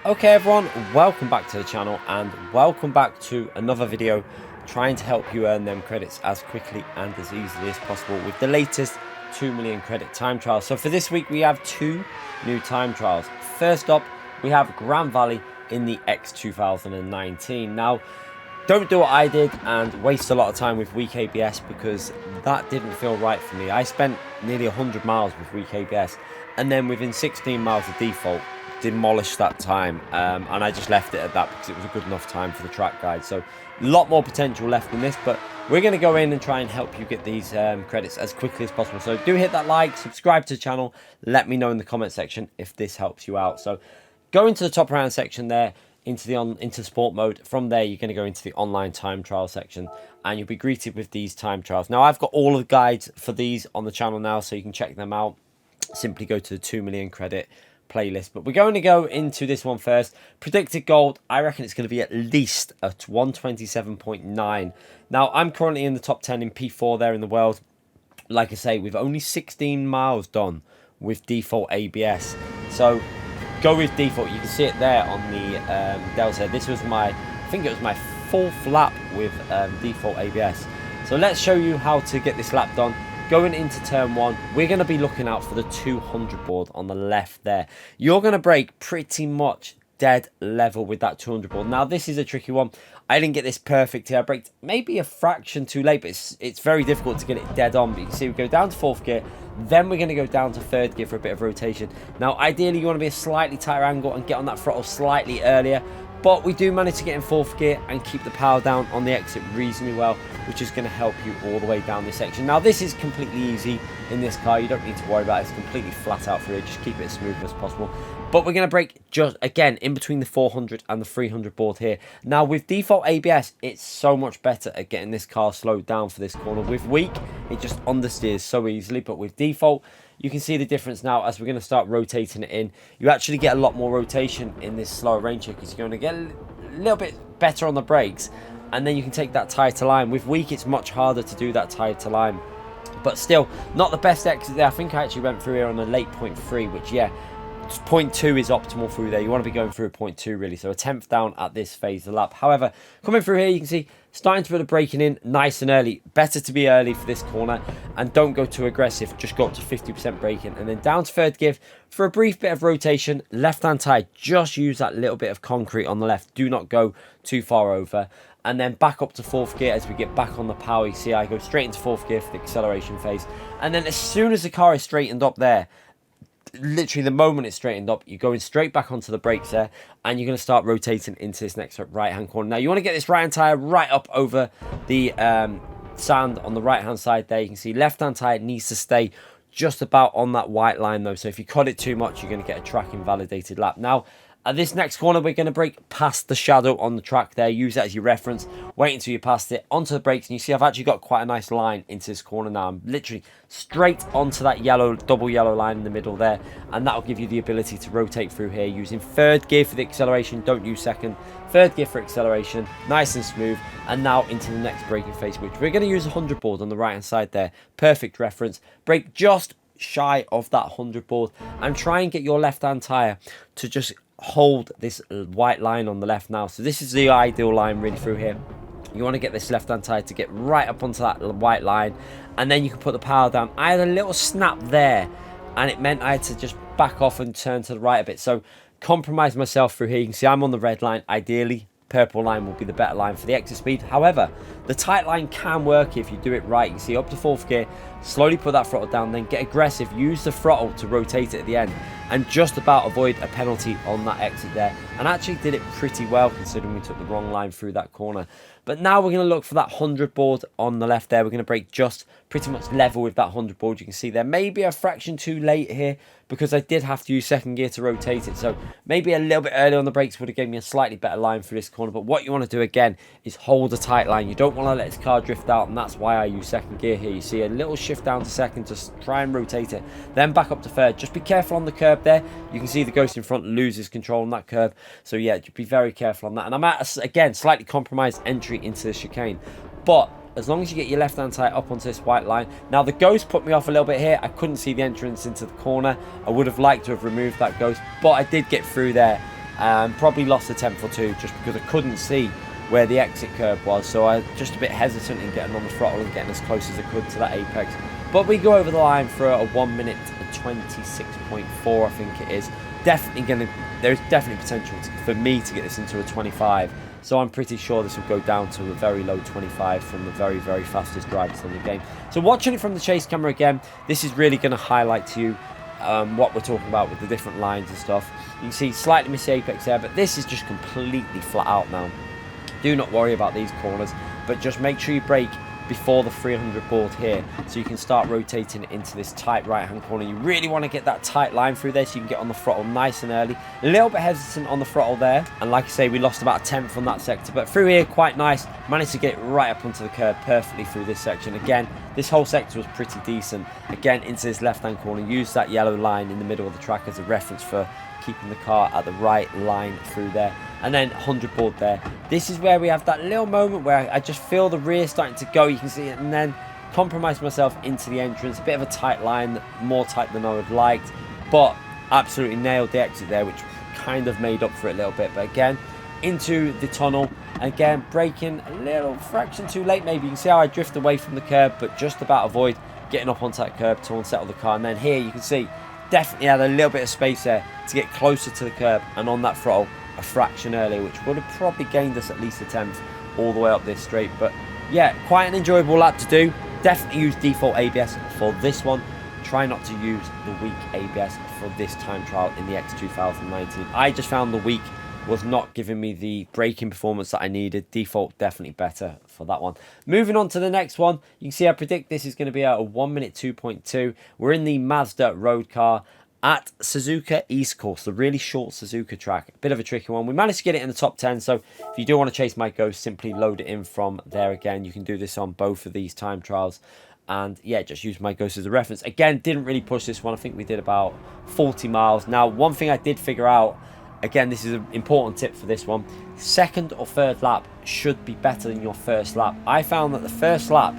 Okay everyone, welcome back to the channel and welcome back to another video trying to help you earn them credits as quickly and as easily as possible with the latest 2 million credit time trials. So for this week we have two new time trials. First up we have Grand Valley in the X 2019. Now don't do what I did and waste a lot of time with weak ABS because that didn't feel right for me. I spent nearly 100 miles with weak ABS and then within 16 miles of default demolished that time, and I just left it at that because it was a good enough time for the track guide. So a lot more potential left in this, but we're going to go in and try and help you get these credits as quickly as possible. So do hit that like, subscribe to the channel, let me know in the comment section if this helps you out. So go into the top right section there, into sport mode. From there you're going to go into the online time trial section and you'll be greeted with these time trials. Now I've got all of the guides for these on the channel now, so you can check them out. Simply go to the 2 million credit playlist, but we're going to go into this one first. Predicted gold, I reckon it's going to be at least at 127.9. Now I'm currently in the top 10 in P4 there in the world. Like I say, we've only 16 miles done with default ABS, so go with default. You can see it there on the Delta. This was I think it was my 4th lap with default ABS. So let's show you how to get this lap done. Going into turn 1, we're going to be looking out for the 200 board on the left there. You're going to brake pretty much dead level with that 200 board. Now this is a tricky one. I didn't get this perfect here. I braked maybe a fraction too late, but it's very difficult to get it dead on. But you can see we go down to 4th gear, then we're going to go down to 3rd gear for a bit of rotation. Now ideally you want to be a slightly tighter angle and get on that throttle slightly earlier, but we do manage to get in 4th gear and keep the power down on the exit reasonably well, which is going to help you all the way down this section. Now this is completely easy in this car, you don't need to worry about it. It's completely flat out for you, just keep it as smooth as possible. But we're going to brake just again in between the 400 and the 300 board here. Now with default ABS, it's so much better at getting this car slowed down for this corner. With weak, it just understeers so easily, but with default, you can see the difference now as we're going to start rotating it in. You actually get a lot more rotation in this slower range here because you're going to get a little bit better on the brakes, and then you can take that tighter line. With weak, it's much harder to do that tighter line, but still not the best exit there. I think I actually went through here on a late 0.3, which yeah, 0.2 is optimal through there. You want to be going through a 0.2 really, so a 10th down at this phase of the lap. However, coming through here you can see starting to put the braking in nice and early. Better to be early for this corner and don't go too aggressive, just go up to 50% braking and then down to 3rd gear for a brief bit of rotation. Left hand tire, just use that little bit of concrete on the left, do not go too far over, and then back up to 4th gear as we get back on the power. You see I go straight into 4th gear for the acceleration phase, and then as soon as the car is straightened up there, literally the moment it's straightened up, you're going straight back onto the brakes there and you're going to start rotating into this next right hand corner. Now you want to get this right hand tire right up over the sand on the right hand side there. You can see left hand tire needs to stay just about on that white line though, so if you cut it too much you're going to get a track invalidated lap. Now at this next corner, we're going to brake past the shadow on the track there. Use that as your reference. Wait until you pass it onto the brakes. And you see I've actually got quite a nice line into this corner now. I'm literally straight onto that yellow, double yellow line in the middle there. And that will give you the ability to rotate through here using 3rd gear for the acceleration. Don't use 2nd. 3rd gear for acceleration. Nice and smooth. And now into the next braking phase, which we're going to use 100 board on the right hand side there. Perfect reference. Brake just shy of that 100 board. And try and get your left hand tyre to just hold this white line on the left now. So this is the ideal line really through here. You want to get this left hand tire to get right up onto that white line and then you can put the power down. I had a little snap there and it meant I had to just back off and turn to the right a bit, so compromise myself through here. You can see I'm on the red line. Ideally purple line will be the better line for the exit speed. However, the tight line can work if you do it right. You can see up to 4th gear, slowly put that throttle down, then get aggressive, use the throttle to rotate it at the end and just about avoid a penalty on that exit there, and actually did it pretty well considering we took the wrong line through that corner. But now we're going to look for that 100 board on the left there. We're going to brake just pretty much level with that 100 board. You can see there maybe a fraction too late here because I did have to use 2nd gear to rotate it, so maybe a little bit early on the brakes would have given me a slightly better line through this corner. But what you want to do again is hold a tight line. You don't want to let this car drift out, and that's why I use 2nd gear here. You see a little shift down to 2nd, just try and rotate it, then back up to 3rd. Just be careful on the curb there. You can see the Ghost in front loses control on that curve, so yeah, just be very careful on that. And I'm at again slightly compromised entry into the chicane, but as long as you get your left hand tire up onto this white line. Now the Ghost put me off a little bit here. I couldn't see the entrance into the corner. I would have liked to have removed that Ghost, but I did get through there Probably lost a tenth or two just because I couldn't see where the exit curb was, so I just a bit hesitant in getting on the throttle and getting as close as I could to that apex. But we go over the line for a 1 minute 26.4, I think it is. There's definitely potential for me to get this into a 25, so I'm pretty sure this will go down to a very low 25 from the very, very fastest drivers in the game. So watching it from the chase camera again, this is really going to highlight to you what we're talking about with the different lines and stuff. You can see slightly miss the apex there, but this is just completely flat out now. Do not worry about these corners, but just make sure you brake before the 300 board here, so you can start rotating into this tight right hand corner. You really want to get that tight line through there so you can get on the throttle nice and early. A little bit hesitant on the throttle there, and like I say, we lost about a tenth on that sector, but through here quite nice. Managed to get right up onto the curb perfectly through this section. Again, this whole sector was pretty decent. Again, into this left hand corner, use that yellow line in the middle of the track as a reference for keeping the car at the right line through there. And then 100 board there. This is where we have that little moment where I just feel the rear starting to go. You can see it, and then compromise myself into the entrance. A bit of a tight line, more tight than I would have liked, but absolutely nailed the exit there, which kind of made up for it a little bit. But again, into the tunnel, again braking a little fraction too late maybe. You can see how I drift away from the curb, but just about avoid getting up onto that curb to unsettle the car. And then here you can see definitely had a little bit of space there to get closer to the curb and on that throttle a fraction earlier, which would have probably gained us at least a tenth all the way up this straight. But yeah, quite an enjoyable lap to do. Definitely use default ABS for this one. Try not to use the weak ABS for this time trial in the X 2019. I just found the weak was not giving me the braking performance that I needed. Default definitely better for that one. Moving on to the next one, you can see I predict this is going to be a 1 minute 2.2. We're in the Mazda road car at Suzuka East course, the really short Suzuka track. A bit of a tricky one. We managed to get it in the top 10, so if you do want to chase my ghost, simply load it in from there again. You can do this on both of these time trials. And yeah, just use my ghost as a reference. Again, didn't really push this one. I think we did about 40 miles. Now, one thing I did figure out, again, this is an important tip for this one. Second or third lap should be better than your first lap. I found that the first lap,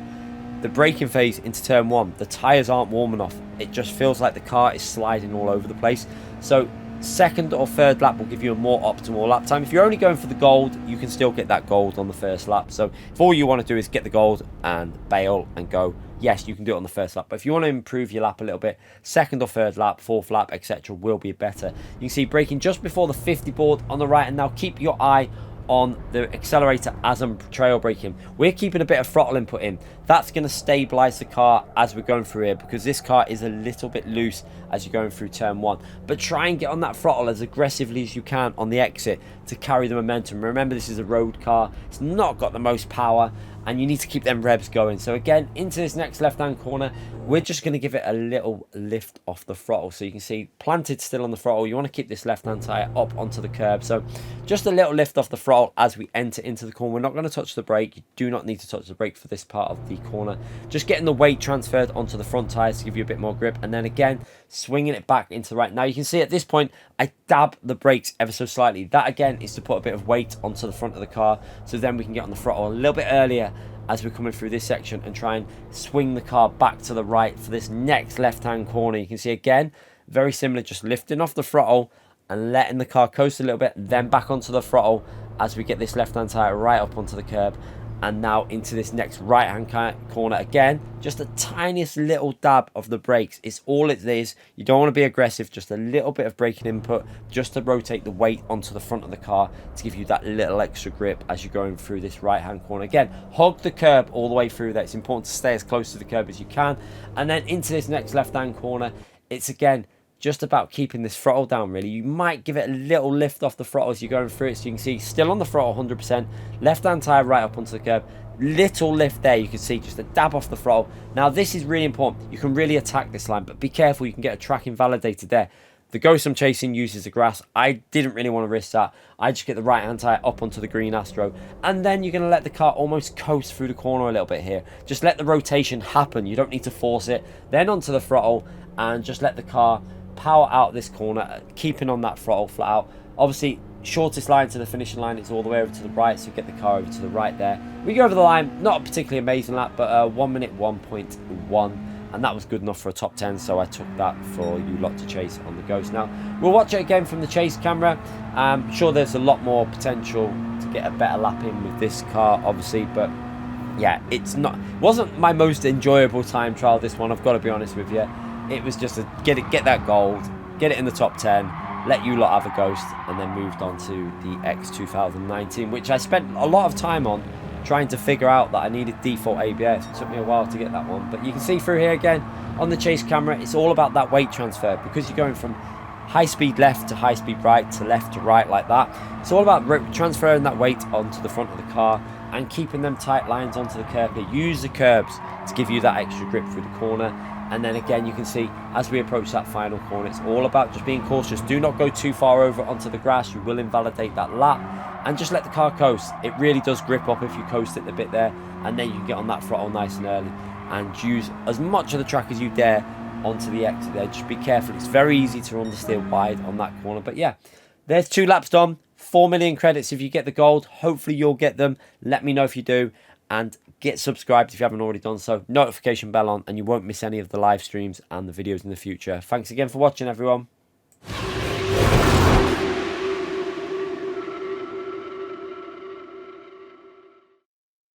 the braking phase into turn one, the tyres aren't warm enough. It just feels like the car is sliding all over the place. So second or third lap will give you a more optimal lap time. If you're only going for the gold, you can still get that gold on the first lap. So if all you want to do is get the gold and bail and go, yes, you can do it on the first lap. But if you want to improve your lap a little bit, second or third lap, fourth lap, etc. will be better. You can see braking just before the 50 board on the right, and now keep your eye on the accelerator as I'm trail braking. We're keeping a bit of throttle input in. That's going to stabilize the car as we're going through here, because this car is a little bit loose as you're going through turn one. But try and get on that throttle as aggressively as you can on the exit to carry the momentum. Remember, this is a road car. It's not got the most power, and you need to keep them revs going. So again, into this next left-hand corner, we're just going to give it a little lift off the throttle. So you can see planted still on the throttle. You want to keep this left-hand tyre up onto the curb. So just a little lift off the throttle as we enter into the corner. We're not going to touch the brake. You do not need to touch the brake for this part of the corner. Just getting the weight transferred onto the front tyres to give you a bit more grip. And then again, swinging it back into the right. Now you can see at this point, I dab the brakes ever so slightly. That again is to put a bit of weight onto the front of the car, so then we can get on the throttle a little bit earlier as we're coming through this section and try and swing the car back to the right for this next left-hand corner. You can see again, very similar, just lifting off the throttle and letting the car coast a little bit, then back onto the throttle as we get this left-hand tyre right up onto the curb. And now into this next right-hand corner again, just the tiniest little dab of the brakes. It's all it is. You don't want to be aggressive, just a little bit of braking input just to rotate the weight onto the front of the car to give you that little extra grip as you're going through this right-hand corner. Again, hug the curb all the way through there. It's important to stay as close to the curb as you can. And then into this next left-hand corner, it's again just about keeping this throttle down, really. You might give it a little lift off the throttle as you're going through it. So you can see, still on the throttle 100%. Left-hand tyre right up onto the curb. Little lift there, you can see, just a dab off the throttle. Now, this is really important. You can really attack this line, but be careful. You can get a track invalidated there. The ghost I'm chasing uses the grass. I didn't really want to risk that. I just get the right-hand tyre up onto the green Astro. And then you're going to let the car almost coast through the corner a little bit here. Just let the rotation happen. You don't need to force it. Then onto the throttle and just let the car power out this corner, keeping on that throttle flat out. Obviously, shortest line to the finishing line is all the way over to the right, so get the car over to the right there. We go over the line, not a particularly amazing lap, but 1 minute 1.1. and that was good enough for a top 10, so I took that for you lot to chase on the Ghost. Now we'll watch it again from the chase camera. I'm sure there's a lot more potential to get a better lap in with this car, obviously, but yeah, wasn't my most enjoyable time trial, this one, I've got to be honest with you. It was just a get that gold, get it in the top 10, let you lot have a Ghost, and then moved on to the X 2019, which I spent a lot of time on trying to figure out that I needed default ABS. It took me a while to get that one, but you can see through here again on the chase camera, it's all about that weight transfer, because you're going from high speed left to high speed right to left to right like that. It's all about transferring that weight onto the front of the car and keeping them tight lines onto the curb here. Use the curbs to give you that extra grip through the corner. And then again, you can see as we approach that final corner, it's all about just being cautious. Do not go too far over onto the grass. You will invalidate that lap, and just let the car coast. It really does grip up if you coast it a bit there, and then you can get on that throttle nice and early and use as much of the track as you dare onto the exit there. Just be careful. It's very easy to understeer wide on that corner. But yeah, there's 2 laps done. 4 million credits if you get the gold. Hopefully you'll get them. Let me know if you do, and get subscribed if you haven't already done so. Notification bell on, and you won't miss any of the live streams and the videos in the future. Thanks again for watching, everyone.